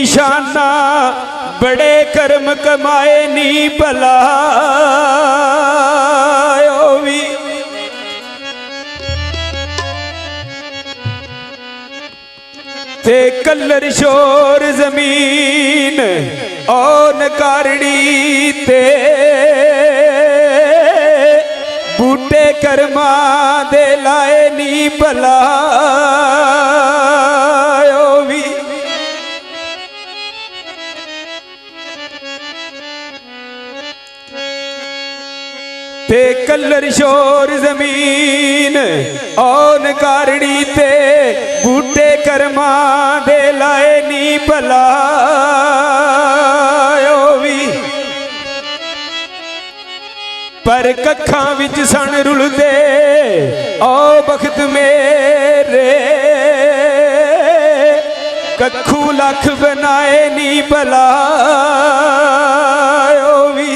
शाना बड़े कर्म कमाए नी भला भी ते कलर शोर जमीन ओ नकारड़ी ते बूटे कर्मा दे लाए नी भला भी ते कलर शोर जमीन ओ नकारड़ी ते बूटे कर्मा दे लाए नी भला भी पर कखां विच सन रुलदे ओ बख्त मेरे कखू लख बनाए नी भला भी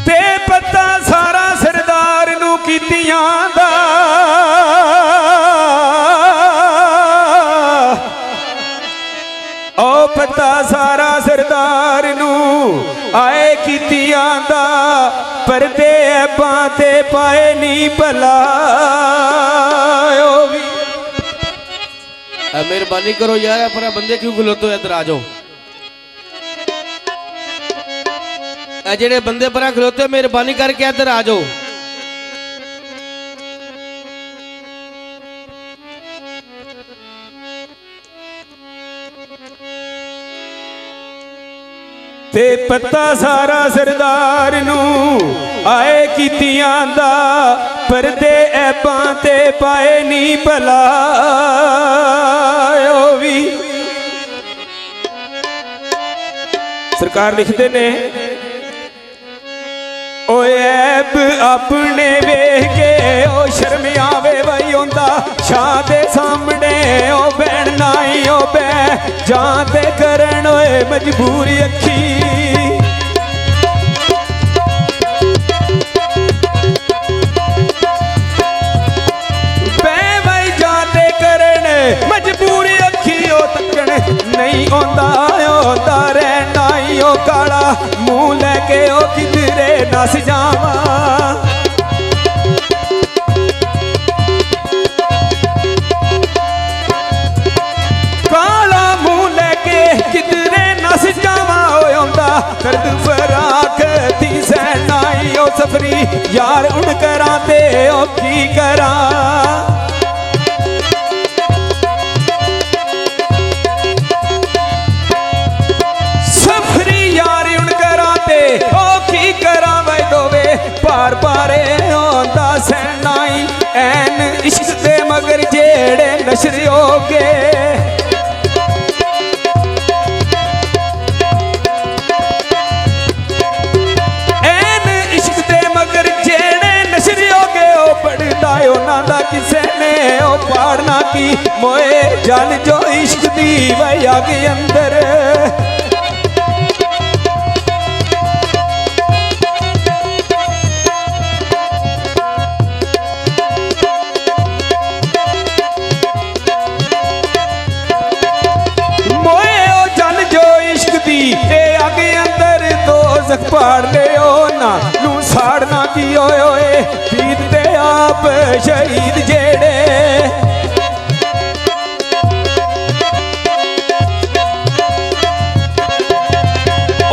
ते पता सारा सरदार नू कीतियां दा ओ पता सारा सरदार नू आए कीतियां दा परदे ऐबां ते पाए नी भला भी मेहरबानी करो यार अपना बंदे क्यों खलोते हो इधर आ जाओ जेड़े बंदे परा खलोते मेहरबानी करके इधर आ जाओ ते पता सारा सरदार नू आए कीतियां दा परदे ऐबां ते पाए नी भला भी सरकार लिखते ने ओ ऐब अपने वेख के ओ शर्म आवे वही होंदा शाह दे सामने ओ बैण नाई ओ बै जान ते करन ओए मजबूरी अखी बै वही जान ते करन मजबूरी अखी ओ तकण नहीं ओंदा रहना ओ काला मुंह लेके ओ किधरे नस जावा काला मुंह लेके किधरे नस जावा होंदा दर्द फराक थी सहनाई ओ सफरी यार उन करा ते ओ की करा पार पारे होंदा सहनाई ऐन इश्क दे मगर जेड़े नशर हो गए ऐन इश्क दे मगर जेड़े नशर हो गए ओ पढ़दा उन्हां दा किसे ने ओ पाड़ना की मोए जल जो इश्क दी वया के अंदर पाड़ ले ना नू साड़ना की ओए पीत दे आप शहीद जेड़े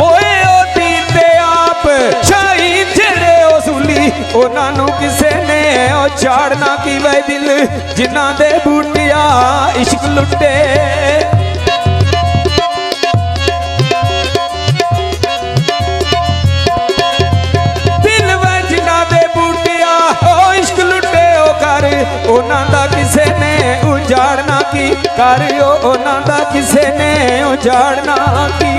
ओए ओ पीत दे आप शहीद जेड़े ओ सुली उन्होंने किसे ने ओ चाड़ना की वह दिल जिन्ना दे बूटिया इश्क लुटे उन्हां दा किसे ने उजाड़ना की करियो उन्हां दा किसे ने उजाड़ना की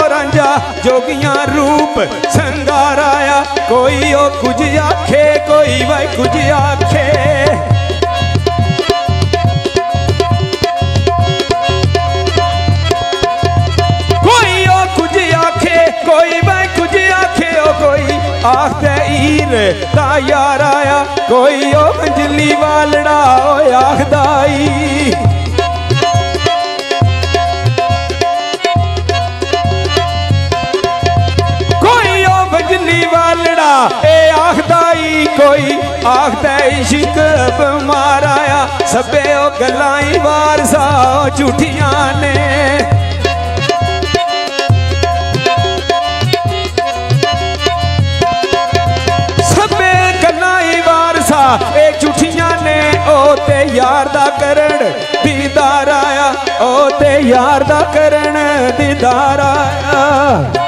रांझा जोगियां रूप संगार आया कोई ओ कुछ आखे कोई भाई कुछ आखे कोई मैं कुछ आखे ओ कोई आखदे ईर दा यार आया कोई ओ मंजली वालड़ा ओ आखदाई कोई ओ मंजली वालड़ा ए आखदाई कोई आखदे इश्क बीमार आया सबे ओ गल्लां वारसा झूठियां ने ए झूठियां ने ओ ते यार दा करण दीदार आया ओ ते यार दा करण दीदार आया